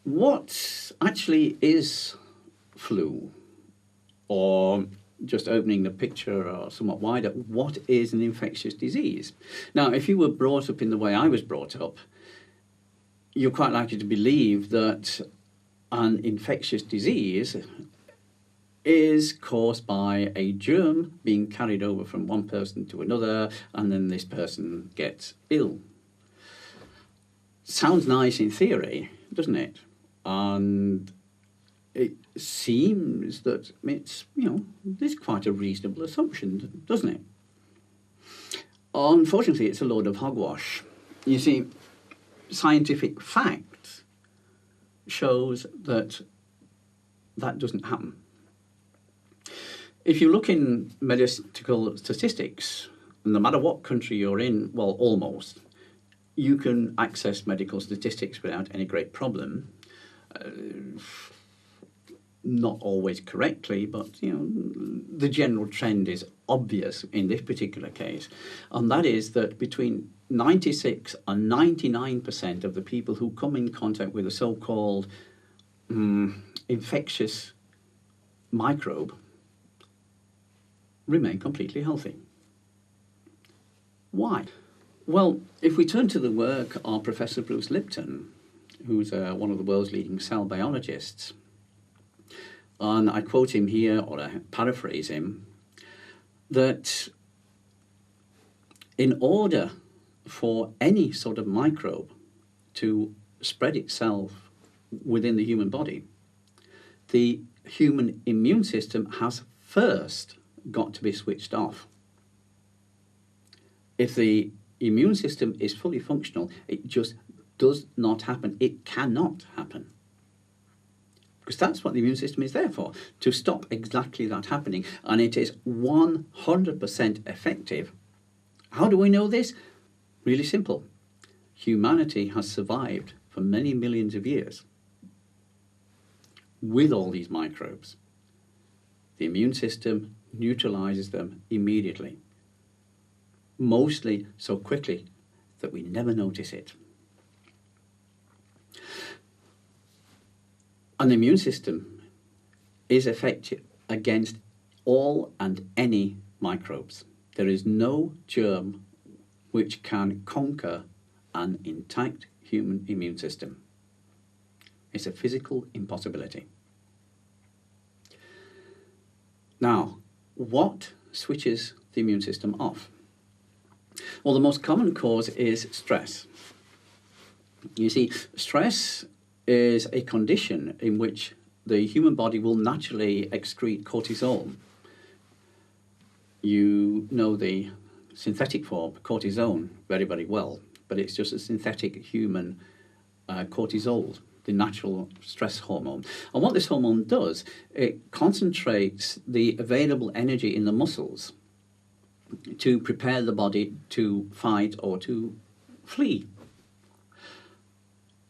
What actually is flu? Or just opening the picture somewhat wider, what is an infectious disease? Now, if you were brought up in the way I was brought up, you're quite likely to believe that an infectious disease is caused by a germ being carried over from one person to another, and then this person gets ill. Sounds nice in theory, doesn't it? And it seems that it's, there's quite a reasonable assumption, doesn't it? Unfortunately, it's a load of hogwash. You see, scientific fact shows that that doesn't happen. If you look in medical statistics, no matter what country you're in, well, almost, you can access medical statistics without any great problem. Not always correctly, but the general trend is obvious in this particular case, and that is that between 96 and 99% of the people who come in contact with a so-called infectious microbe remain completely healthy. Why? Well, if we turn to the work of Professor Bruce Lipton, who's one of the world's leading cell biologists, and I quote him here, or I paraphrase him, that in order for any sort of microbe to spread itself within the human body, the human immune system has first got to be switched off. If the immune system is fully functional, it just does not happen. It cannot happen. Because that's what the immune system is there for, to stop exactly that happening. And it is 100% effective. How do we know this? Really simple. Humanity has survived for many millions of years with all these microbes. The immune system neutralizes them immediately, mostly so quickly that we never notice it. An immune system is effective against all and any microbes. There is no germ which can conquer an intact human immune system. It's a physical impossibility. Now, what switches the immune system off? Well, the most common cause is stress. You see, stress is a condition in which the human body will naturally excrete cortisol. You know the synthetic form, cortisone, very, very well, but it's just a synthetic human cortisol, the natural stress hormone. And what this hormone does, it concentrates the available energy in the muscles to prepare the body to fight or to flee.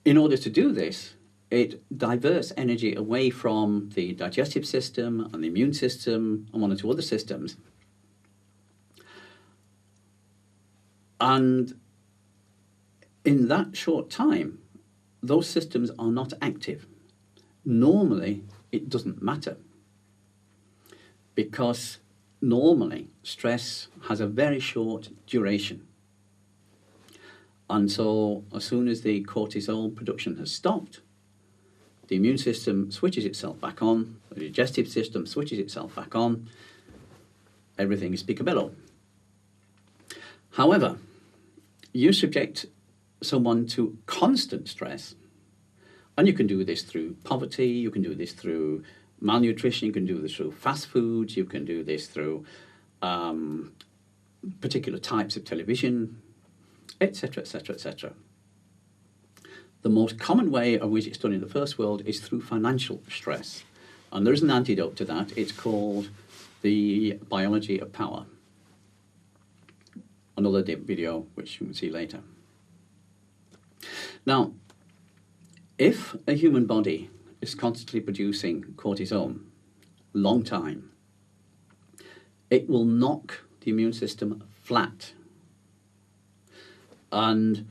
In order to do this, it diverts energy away from the digestive system and the immune system and one or two other systems. And in that short time, those systems are not active. Normally, it doesn't matter, because normally stress has a very short duration. And so as soon as the cortisol production has stopped, the immune system switches itself back on, the digestive system switches itself back on, everything is picobello. However, you subject someone to constant stress, and you can do this through poverty, you can do this through malnutrition, you can do this through fast foods, you can do this through particular types of television, etc., etc., etc. The most common way of which it's done in the first world is through financial stress. And there's an antidote to that. It's called the biology of power. Another video which you can see later. Now, if a human body is constantly producing cortisol long time, it will knock the immune system flat. And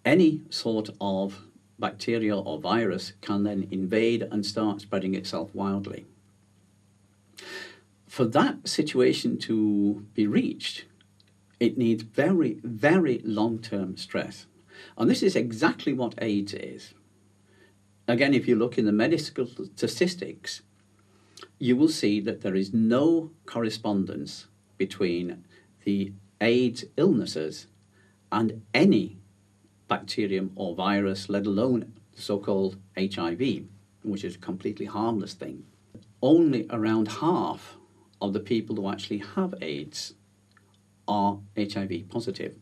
any sort of bacteria or virus can then invade and start spreading itself wildly. For that situation to be reached, it needs very, very long-term stress. And this is exactly what AIDS is. Again, if you look in the medical statistics, you will see that there is no correspondence between the AIDS illnesses and any bacterium or virus, let alone so-called HIV, which is a completely harmless thing. Only around half of the people who actually have AIDS are HIV positive.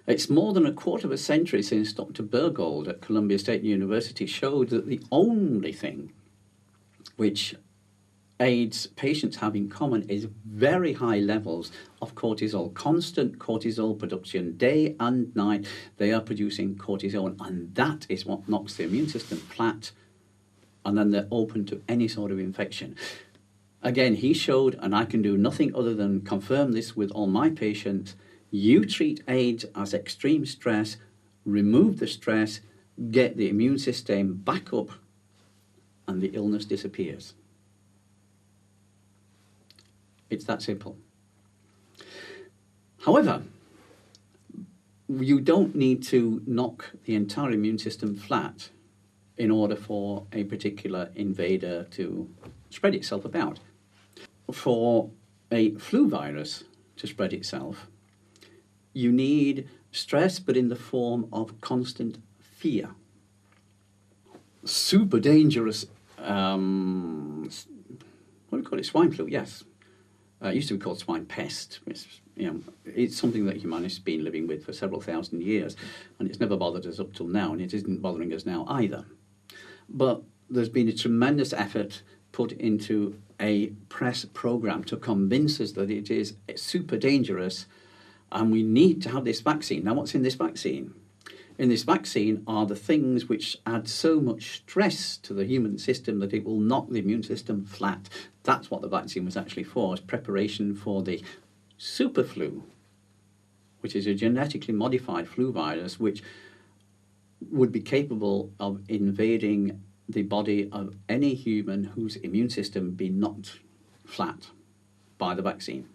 It's more than a quarter of a century since Dr. Bergold at Columbia State University showed that the only thing which AIDS patients have in common is very high levels of cortisol, constant cortisol production, day and night. They are producing cortisol, and that is what knocks the immune system flat, and then they're open to any sort of infection. Again, he showed, and I can do nothing other than confirm this with all my patients, you treat AIDS as extreme stress, remove the stress, get the immune system back up, and the illness disappears. It's that simple. However, you don't need to knock the entire immune system flat in order for a particular invader to spread itself about. For a flu virus to spread itself, you need stress, but in the form of constant fear. Super dangerous, what do we call it? Swine flu, yes. It used to be called swine pest. It's something that humanity's been living with for several thousand years, and it's never bothered us up till now, and it isn't bothering us now either. But there's been a tremendous effort put into a press program to convince us that it is super dangerous and we need to have this vaccine. Now, what's in this vaccine? In this vaccine are the things which add so much stress to the human system that it will knock the immune system flat. That's what the vaccine was actually for, as preparation for the super flu, which is a genetically modified flu virus which would be capable of invading the body of any human whose immune system be knocked flat by the vaccine.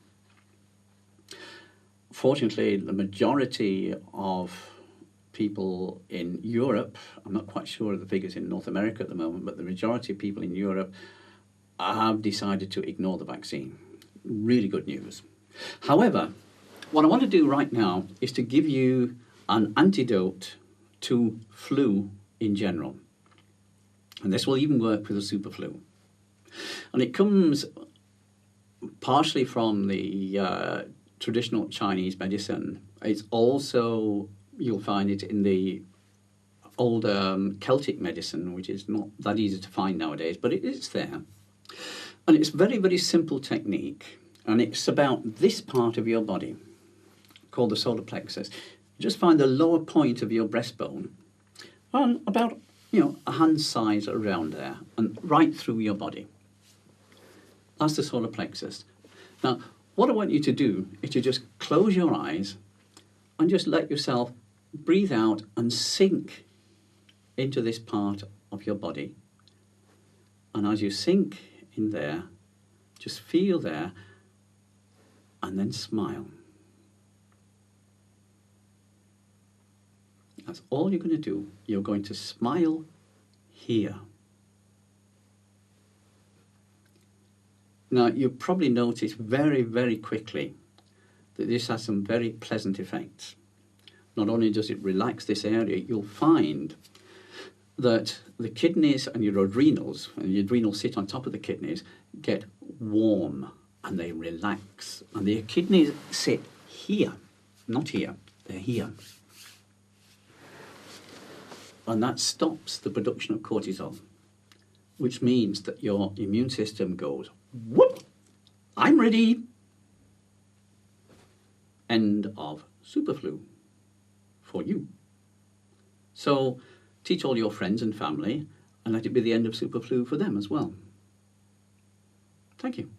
Fortunately, the majority of people in Europe, I'm not quite sure of the figures in North America at the moment, but the majority of people in Europe have decided to ignore the vaccine. Really good news. However, what I want to do right now is to give you an antidote to flu in general. And this will even work for the super flu. And it comes partially from the traditional Chinese medicine. It's also, you'll find it in the old Celtic medicine, which is not that easy to find nowadays, but it is there. And it's a very, very simple technique. And it's about this part of your body, called the solar plexus. Just find the lower point of your breastbone, and about a hand size around there, and right through your body. That's the solar plexus. Now, what I want you to do is to just close your eyes and just let yourself breathe out and sink into this part of your body. And as you sink in there, just feel there, and then smile. That's all you're going to do. You're going to smile here. Now, you'll probably notice very, very quickly that this has some very pleasant effects. Not only does it relax this area, you'll find that the kidneys and your adrenals, and the adrenals sit on top of the kidneys, get warm and they relax. And the kidneys sit here, not here, they're here. And that stops the production of cortisol, which means that your immune system goes, whoop, I'm ready. End of superflu for you. So teach all your friends and family, and let it be the end of superflu for them as well. Thank you.